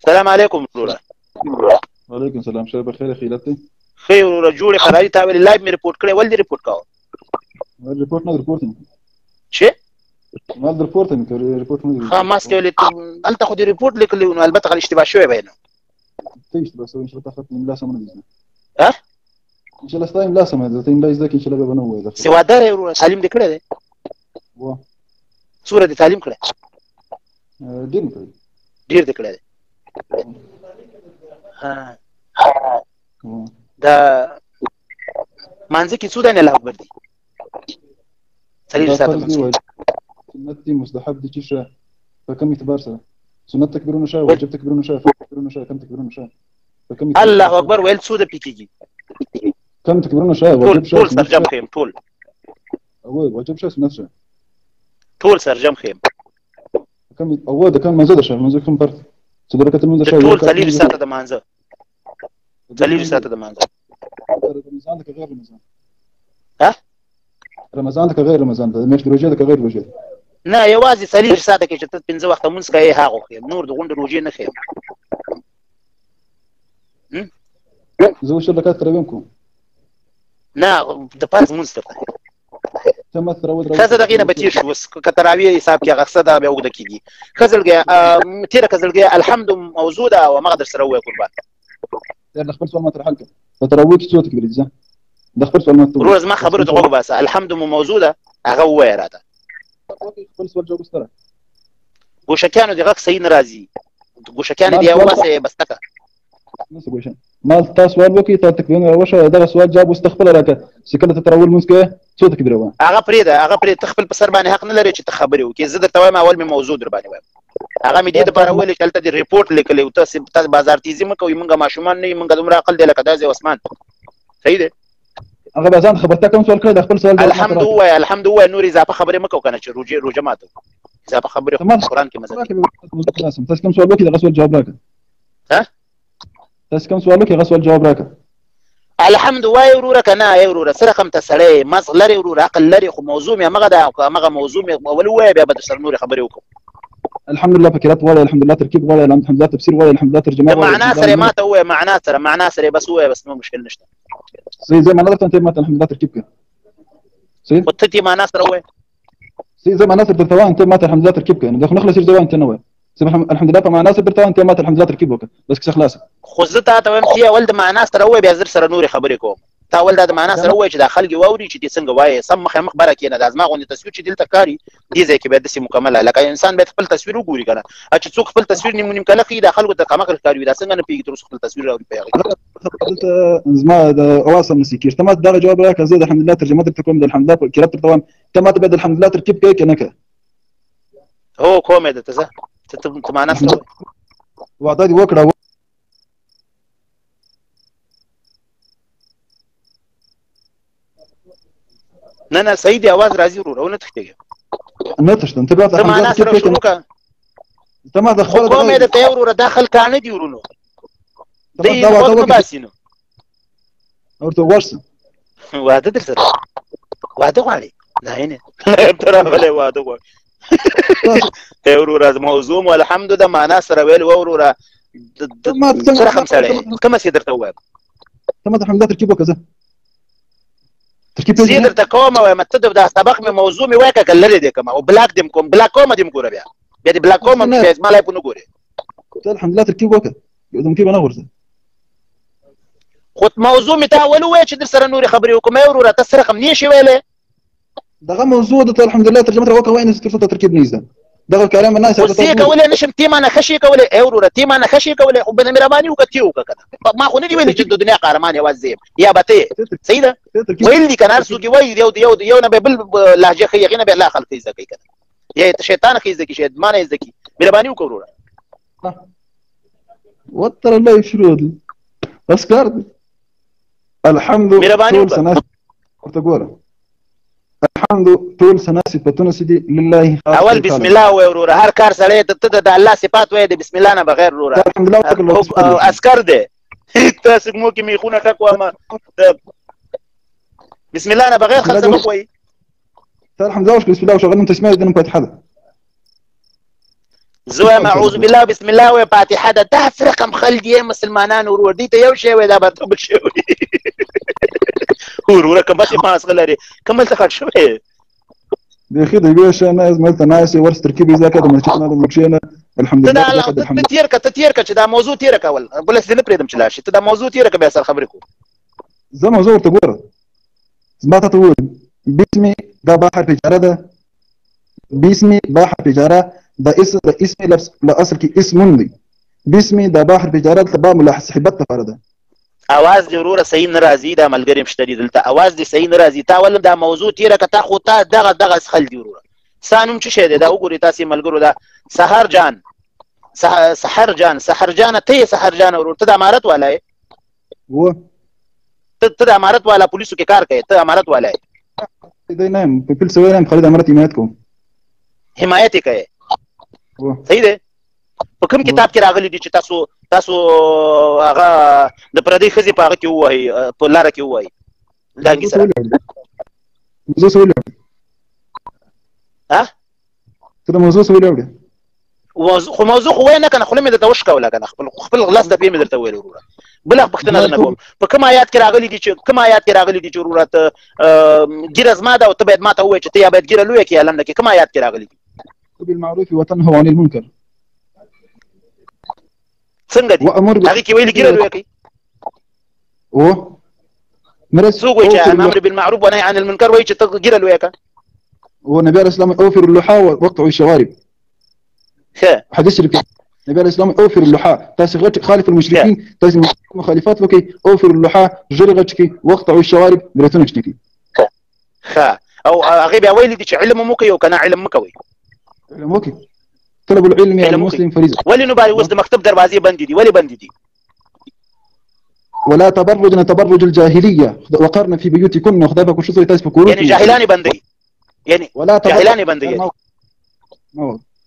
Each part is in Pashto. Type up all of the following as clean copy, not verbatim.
السلام عليكم وروره. وعلیکم السلام. شب بخیر. خیرت دی؟ خیر وروره. جوړې قراري تا ویلې لایو مې رپورټ کړی، ولې رپورټ کاوه؟ رپورټ نه رپورټ نه چې ما رپورټ نه کوي. رپورټ نه ها ما سکولې هلته خو دې رپورټ لیکلی نو البته غل اشتباه شوی به نو تيش بس ان شاء الله تاخذ املا سمونه باذن ها ان شاء الله ستايم املا سمونه ته املا ذاك ان شاء الله به نو وي سوادار وروره. تعلیم دې کړی دی؟ و څومره دې تعلیم کړی؟ ډېر کړی. ډېر دې کړی دی. ها دا مانځه کې څو دانې الله اکبر دي؟ څلور ساعته مانځه. سنت دي مستحب دي چې په کوم اعتبار سره سنت تکبیرونه شاه واجب تکبیرونه شاه تکبیرونه شاه کم تکبیرونه شاه په کوم الله اکبر ویل څو د پکېږي؟ كم تكبرون شاه واجب شاه ټول سرجم خیم ټول اول واجب شاه سنت شاه ټول سرجم خیم كم اول ده كان منزل شاه منزل كم فرد صدركه منزل شاه ټول څلور ساعته د مانځه څلور ساعته د مانځه. رمضان ده غير رمضان. ها رمضان ده غير رمضان ده مش روجه ده غير روجه نه یوازې څلور ساعته کې چې ته پنځه وخته مونځ کوې هغه خیم نور د غونډې روژې نه خیم. زه وش لك تراويح کوم نه د پاس مونځ ته تم تراويح ښځه دغې نه به تېر شو. اوس که تراویح حساب کې هغه ښه ده بیا اوږده کېږي. ښه زړګیه تېره که زړګیه الحمد موضوع ده او همغه در سره ووایه قربان. د خپل سوال ما تر حل کړه په تراویح کې څو تکبیر دي؟ د خپل سوال ما ته ورور زما خبرو ته غوږ باسه. الحمد مو موضوع ده هغه ووایه راته. خپل سوال جواب ستره ګوشکیانو دې غږ صحیح نه راځي. ګوشکیانو دې وباسئ بسته که نسه ګوشه ما تاسو سوال وکړئ تا تکبیرونه راوښه دغه سوال جواب واستخپل راکړه چې کله ته تراول مونځ کوې څو تکبیره وه هغه پرېږده هغه پرېږده. ته خپل په سر باندې حق نه لرې چې ته خبرې وکړې. زه درته وایم اول مې موضوع در باندې وایم. هغه مې دې دپاره ویلې چې هلته دې ریپورټ لیکلی و. تاسو بازار تیزي مه کوئ. مونږ ماشومان نه یو. مونږ دومره عقل دی لکه دا ځای اسمان. صحیح دی. هغه به ځان خبرته کوم سوال کړی د خپل سوال الحمد ووایه الحمد ووایه. نور اضافه خبرې مه کوه که نه چې روژه ماته اضافه خبرې خو قرآن کې مزه کوي. تاسو کوم سوال وکړئ دغه سوال جواب راکړه. ها تاسو کوم سوال وکړئ هغه سوال جواب راکړه. الحمد وایه وروره که نه ای وروره څه رقم ته سړی مغز لرې وروره عقل لرې خو موضوع مې همغه ده. که همغه موضوع مې اول ووایه بیا به در سره نورې خبرې وکړو. الحمد لله فکرات غواړي الحمد لله ترکیب غواړي الحمد لله تفسیر غواړي الحمد لله ترجمه غواړي. معنا سره ما ته ووایه معنا سره بس ووایه بس نو مشکل نشته. صحیح زي ما نظرت انت ما الحمد لله تركيب كده صحيح وتتي مع ناس روي صحيح زي ما ناصر برتوان انت ما الحمد لله تركيب كده داخل نخلص الجوان انت نوي الحمد لله مع ناصر برتوان انت ما الحمد لله تركيب وكده بس كده خلاص خو زه تا ته وایم چې ولد مع ناس روي بیا زر سره نورې خبرې کوم. تا ول دا د معنا سره وایي چې دا خلک واوري چې دې څنګه وایي سم مخ بره کېنه. دا زما غوندې تصویر چې دلته کاري دې ځای کې باید داسې مکمله لکه انسان باید خپل تصویر وګوري که نه. چې څوک خپل تصویر نیم کله ښیي دا خلکو ته کمقل ښکاري وي. دا څنګه نه پوهېږي تر اوسه خپل تصویر راوړي په هغې دلته زما د اواصل نسي کېږي. ته ما ته دغه جواب راکړه زه د الحمد لله ترجمه درته کوم د الحمد لله قرات درته وایم. ته ما ته باید الحمد لله ترکیب کوې که نه کوې؟ هو کوم یې درته زه ته معنا سره وعده دې وکړه. نه صحیح دی اواز راځي وروره ونه تښتېږه نه تښتم. ته بیا ته معنا سره شروع کړه. ته ما د خپل کوم یې درته یې وروره دا خلکانه دي ورونو دوی غوږ نه باسي نو ورته ورسه واده در سره واده غواړي نه ته راغلی واده غواړي. ته وروره موضوع مو الحمد ده معنا سره ویل وروره څه رقم سړی کومه څه درته ووایم. ته ما د الحمد لله ترکیب وکړه ترکیب زه درته کوم وایم ته دا سبق مې موضوع مې وایه که لرې دی کومه او بلاک دې کوم بلاک کومه دې ګوره بیا دې بلاک کومه زما لایف نه ګورې. ته الحمد لله ترکیب وکړه د مکیب نه ورته خو موضوع مې ته اول ووایه چې در سره نورې خبرې وکړم. ای وروره ته څه رقم نه شي ویلی دغه موضوع د الحمد لله ترجمه ته وکړه وایي نه تر ترکیب نه زده دغه کلام نه خو زه یې کولی نه شم تی مانه ښه شي کولی. ای وروره تی مانه ښه شي کولی خو به مهرباني وکړه تی وکړه که نه. ما خو نه دي ویلي چې د دنیا قهرمان یوازې زه یم یا به ته یې صحیح ده ویل دي که نه هر څوک یې وایي یو نه به بل لهجه ښیي هغې نه بیا الله خلک ښه زده کوي که نه یا یې شیطان ښه زده کړي شیطان یې زده کړي. مهرباني وکړه وروره وتر الله شروع دي بس کار دي الحمد مهرباني وکړه ورته ګوره الحمد ټول ثنا صفتونه سدي لله اول بسم الله وای وروره. هر کار سړی ته د الله صفات وای د بسم الله نه بغیر وروره الحمد لله عسكر دی تاسو مو کې میخونه ټکوامه بسم الله نه بغیر خلص مخ وای. الحمد لله بسم الله وشغلنا تسميه دنا فاتحه زه وایم اعوذ بالله بسم الله وایه فاتحه ده. دا فرقم خلک یې مسلمانان ورور دي ته یو شی وایي دا به ته بل شی وایي. وروره که مخې ماسغه لرې که ملته خټ شوی بيخي ده بيش انا مالت ناسي ورس تركيبي زي كده مسجدنا المشينا الحمد لله ته تیر که چې دا موضوع تیره کول بل څه نه پرېږدم چې لاړ شي ته دا موضوع تیره که بیا سره خبرې کوو. زه موضوع ورته ګوره ما ته وویل باسمي دا با حرف اجاره ده باسمي با حرف اجاره دا اسمي لاصل کې اسم دی باسمي دا با حرف اجاره ته با ملاحظ صحبت لپاره ده. اواز دې وروره صحیح نه راځي دا ملګری مشته دي دلته اواز دې صحیح نه راځي تا ولې دا موضوع تیره که تا خو تا دغه خل دي وروره ستا نوم څه شی دی دا وګورئ تاسې ملګرو دا سحر جان ته یې سحر جان ورور ته د امارت والا یې و ته د امارت والا پولیسو کې کار کوي ته امارت والا یې دی نه یم په پولیس والا یم خالد امارت حمایت کوم حمایت یې کوي صحیح دی په کوم کتاب کې راغلی دي چې تاسو هغه د پردۍ ښځې په هغه کې ووایي په لاره کې ووایي ډانګي سره موضوع څه ویلې ته د موضوع څه ویلې خو موضوع خو وایي نه که نه خوله مې درته وشکوله که نه خپل غلس دفعې مې درته وویل وروره بله پوښتنه درنه کوم په کوم آیات کې راغلي دي چې وروره ته ګیره زما ده او ته باید ما ته ووایې چې ته یا باید ګیره لویه کړې یا لنډه کړې کوم آیات کې راغلي دي بالمعروف وتنهوا عن المنکر څنګه دي هغې کې ویلي ګیره لویه کوي څوک وایي چې امر بالمعروف ونهي عن المنکر وایي چې ته ګیره لویه کړه ونبي عليه السلام اوفر اللحى واقطعوا الشوارب حديث شريف النبي عليه السلام اوفر اللحى تاسي خالف المشركين تاسي مخالفات وكي اوفر اللحى جرغتك واقطعوا الشوارب بريتونك او هغه بیا ویلي دي چې علم مو کوي او کنه علم مو کوي علم وکي طلب العلم على المسلم فريضه ولې نو باري اوس د مکتب دروازې بندې دي ولې بندې دي ولا تبرجن تبرج الجاهليه وقرن في بيوتكن وخذابكم شو تاسي بكورو يعني جاهلاني بندي يعني ولا جاهلاني بندي يعني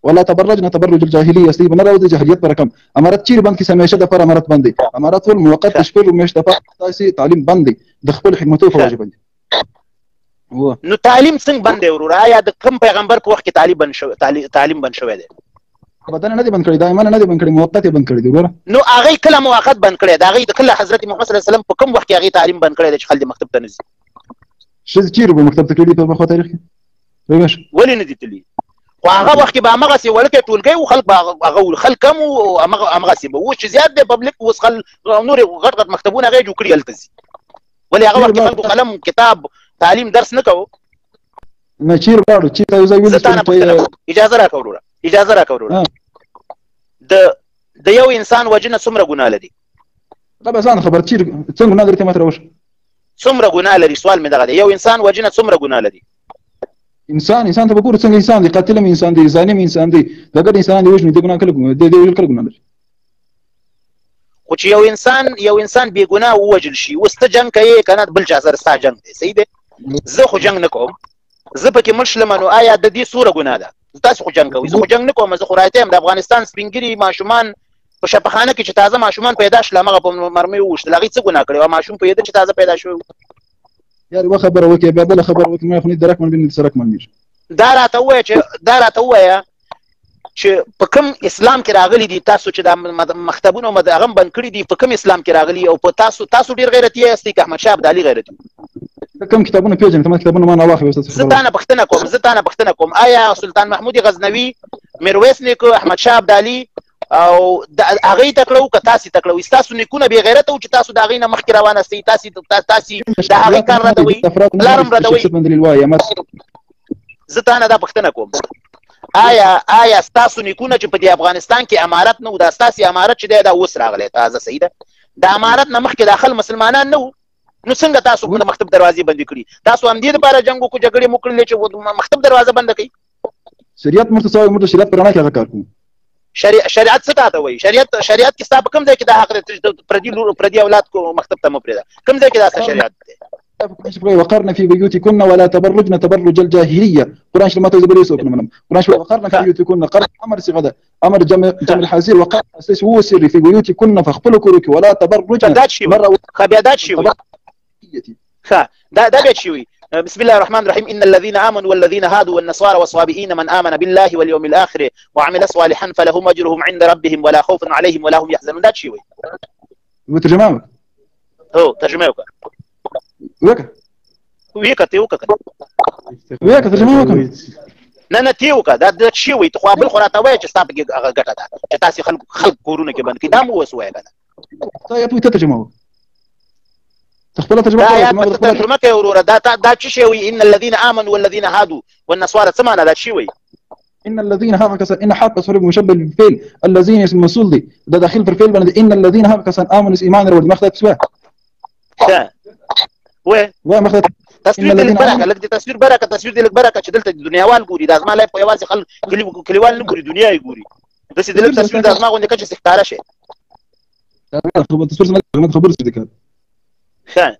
ولا تبرجن تبرج الجاهليه سيب نه راوځي جاهلیت پر رقم امارت چیر بند کې سمیشه د پر امارت بندي امارت ول موقت شپږ میاشتې په تاسي تعلیم بندي د خپل حکومتو فواجب بندي نو تعلیم څنګه بند دی ورور آیا د کوم پیغمبر په وخت کې تعلیم بند شوی دی بدن نه دی بند کړی دایمه نه دی بند کړی موقت بند کړی دی ګوره نو هغه کله موقت بند کړی دا هغه د کله حضرت محمد صلی الله علیه وسلم په کوم وخت کې هغه تعلیم بند کړی دی چې خلک مکتب ته نه ځي شز چیر په مکتب ته کړی په خو تاریخ کې وګش ولې نه دي تللی خو هغه وخت کې به هغه سي ولکه ټولګي او خلک هغه خلک کم او هغه سي و چې زیات دی پبلک اوس خل نور غټ مکتبونه هغه جوړ کړی التزي ولې هغه وخت خلکو قلم کتاب تعلیم درس نه کوو نه چیر باړو چې تاسو ویل اجازه راکوړو د یو انسان وجنه څومره ګناه لري طبعا ځان خبر چیر څنګه نه درته متروش څومره ګناه لري سوال مې دغه دی یو انسان وجنه څومره ګناه لري انسان ته وګوره څنګه انسان دی قاتل هم انسان دی ظالم انسان دی دغه انسان دی وښني د ګناه کله ګناه لري خو چې یو انسان بې ګناه ووجل شي اوس ته جنګ کوي کنه بل چا سره ستا جنګ دی صحیح دی زه خو جنګ نه کوم زه پکې مړ شلم نو آیا د دې څومره ګناه ده تاسو خو جنګ کوئ زه خو جنګ نه کوم زه خو راته د افغانستان سپینګری ماشومان په شفاخانه کې چې تازه ماشومان پیدا شول هغه په مرمۍ وشتل هغې څه ګناه کړې او ماشوم پیدا چې تازه پیدا شوی یار یوه خبره وکړې بیا بله خبره وکړې ما خو نه درک من بین سرک من میږي دا راته ووایه چې په کوم اسلام کې راغلي دي تاسو چې دا مکتبونه هغه بند کړي دي په کوم اسلام کې راغلي او په تاسو ډېر غیرتي یاستئ که احمدشاه ابدالي غیرتي کوم کتابونه پیژنې ته کتابونه ما نه واخلې زه تا نه پوښتنه کوم آیا سلطان محمود غزنوي میرویس نیکه احمدشاه ابدالي او هغې ته کړه که تاسې ته کړه ستاسو نیکونه بې غیرته وو چې تاسو د هغې نه مخکې روانه استئ تاسې د هغې کار ردوئ لار هم ردوئ زه تا نه دا پوښتنه کوم آیا ستاسو نیکونه چې په دې افغانستان کې امارت نه و دا ستاسې امارت چې دی دا اوس راغلی تازه صحیح ده د امارت نه مخکې داخل مسلمانان نه وو نو څنګه تاسو د مکتب دروازې بندې کړي تاسو همدې دپاره جنګ وکړو جګړې مو کړلې چې مکتب دروازه بنده کړئ شریعت موږ ته څه وایي موږ د شریعت په رڼا کې هغه کار کوو شریعت څه ته وایي شریعت کې ستا په کوم ځای کې دا حق دی پردي اولاد کو مکتب ته مه پرېږده کوم ځای کې دا شریعت دی وقرن في بيوتكن ولا تبرجن تبرج الجاهليه قران شلما ته زبري سوق منم قران شلما وقرن في بيوتكن قرن امر صيغه امر جمع الحزير وقرن اساس هو سر في بيوتكن فاخبلوا كرك ولا تبرجن مره خبيادات شي دا بیا شي بسم الله الرحمن الرحيم إن الذين آمنوا والذين هادوا والنصارى والصابئين من آمن بالله واليوم الآخر وعمل صالحا فلهم أجرهم عند ربهم ولا خوف عليهم ولا هم يحزنون. ده شيء وترجمه هو ترجمه ويكا تيوكا ترجمه نه تیوکا دا شی وي ته خو بل خو راته وایي چې ستا پکې هغه ګټه ده چې تاسې خلک کورونه کې بند کړي دا مو اوس وایه که نه تا آیات ترجمه خپله ترجمه دا آیات په ترجمه کوې وروره دا څه شی وي ان الذين آمنوا والذين هادوا والنصارى څه معنی دا شی وي ان الذين هاكسا ان حرف اصحاب مشبه بالفعل الذين اسم موصول دي ده داخل في الفعل بند ان الذين هاكسا امنوا ايمان ورد مخدت سوا و مخدت تصویر دې برکه لکه تصویر برکه تصویر دې لکه برکه چې دلته دنیاوال ګوري دا زما لایف په یوازې خلک کلیوال نه ګوري دنیا یې ګوري داسې د لږ تصویر د زما غوندې کچې ښکاره شي تصویر زما خبر څه دي کار ښه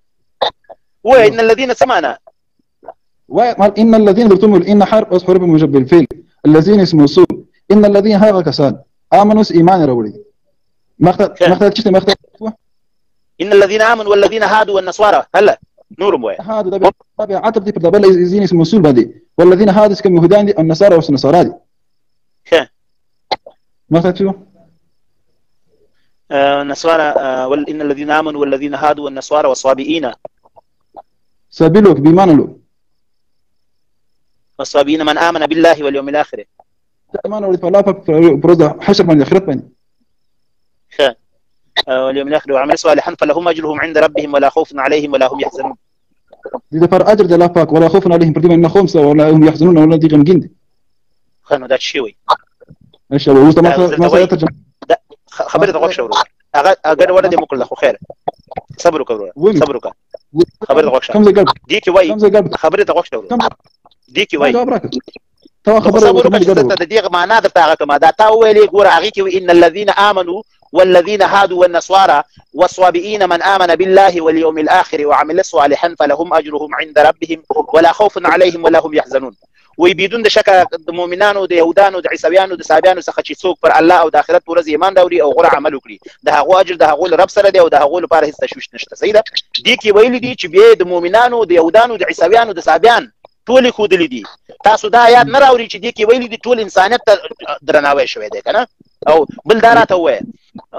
وای ان الذين سمعنا ان الذين برتموا ان حرف اصحاب مشبه بالفعل الذين اسم موصول ان الذين هاكسا امنوا ايمان وروړي مخدت چې مخدت ان الذين آمنوا والذين هادوا والنصارى هلا نور مويه هذا ده عتب دي في الدبل الذين اسم موصول بدي والذين هادس كم يهودان دي النصارى والنصارى دي ما تكتبوا النصارى ان الذين آمنوا والذين هادوا والنصارى والصابئين سابلوك بإيمان له والصابئين من آمن بالله واليوم الآخر إيمان ولد فلا بروزة حشر من الآخرة بني واليوم الآخر وعمل صالحا فلهم أجرهم عند ربهم ولا خوف عليهم ولا هم يحزنون إذا فر أجر ده لا فاك ولا خوف عليهم بدون أن خمسة ولا هم يحزنون ولا دي غمجين دي خلنا ده شيء إيش هو وسط ما سيترجم خبر ده وقش ورا أجر ولا دي مكل أخو خير صبرك ورا صبرك خبر ده وقش كم زي قلب ديك واي خبر ده وقش ورا ديك واي تو خبر صبرك ده ديك معنا ده تاعك ما ده تاويلي غور عقيك إن الذين آمنوا والذين هادوا والنصارى والصابئين من آمن بالله واليوم الآخر وعمل صالحا فلهم أجرهم عند ربهم ولا خوف عليهم ولا هم يحزنون ويبيدون د شک د مؤمنانو د يهودانو د عیسویانو د صابیانو څخه چې څوک پر الله او د آخرت ورځ ایمان راوړي او غوره عمل وکړي د هغو اجر د هغو رب سره دی او د هغو لپاره هیڅ تشویش نشته. صحیح ده. دې کې ویلي دي چې بیا د مؤمنانو د یهودانو د عیسویانو د صابیان ټول خودلی دي. تاسو دا یاد نه راوړي چې دې کې ویلي دي ټول انسانیت ته درناوی شوی دی کنه. او بل داراته وای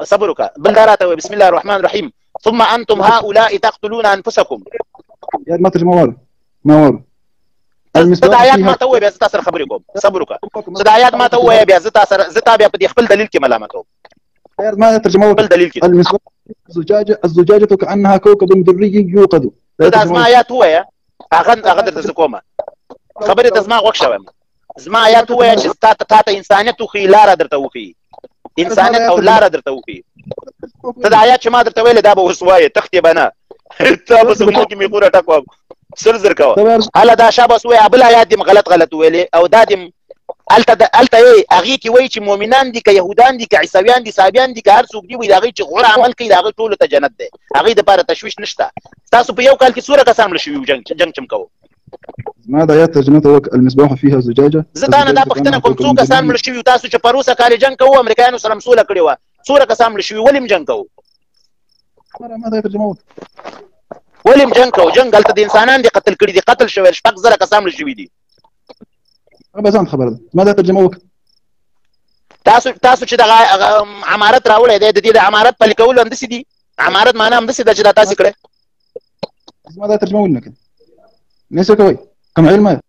صبر وکړه بل داراته وای بسم الله الرحمن الرحيم ثم انتم هؤلاء تقتلون انفسكم يا ما ترجمه ما صدايات ما ته وای بیا تاسو خبرې کوم صبر وکړه صدايات ما ته وای بیا زتا بیا په خپل دلیل کې ملامت کوم ما ترجمه خپل دلیل کې المصباح الزجاجه كانها كوكب دري يوقد دا زما آیات وای هغه درته کومه خبرې ته زما غوښ شوم زما آیات وای چې تا ته انسانیت خو لار درته وخی انسانیت او لار درته وخی ته دا آیات چې ما درته ویل دا به وسوای تختې بنا ته به څنګه کې میخوره ټکو سر زر کوه هله دا شابه وای ابل آیات دې غلط ویلې او دا دې الته ای هغه کې وای چې مؤمنان دي که يهودان دي که عیسویان دي صابیان دي که هر څوک دي وای دا چې غوړه عمل کوي دا ټول ته جنت دی هغه د لپاره تشویش نشته. تاسو په یو کال کې سوره کسان مل شوی جنگ چم کوو ما دا آیات ترجمه المصباح فيها زجاجه زدانه دا پښتنه کوم څوک کسان مل شوی تاسو چې پروسه کال جنگ کوو امریکایانو سره مسوله کړی و سوره کسان مل شوی ولیم جنگ کوو ما دا ترجمه ولیم جنگ کوو جنگ هلته د انسانان دي قتل کړي دي قتل شوی شپږ زره کسان مل شوی دي بزان خبر ده ما دا ترجمه تاسو چې د عمارت راوړی دی د دې د عمارت په لیکولو همداسې دي عمارت معنا همداسې ده چې دا تاسې کړی ما دا ترجمه ولنه كده نسى كوي كم علم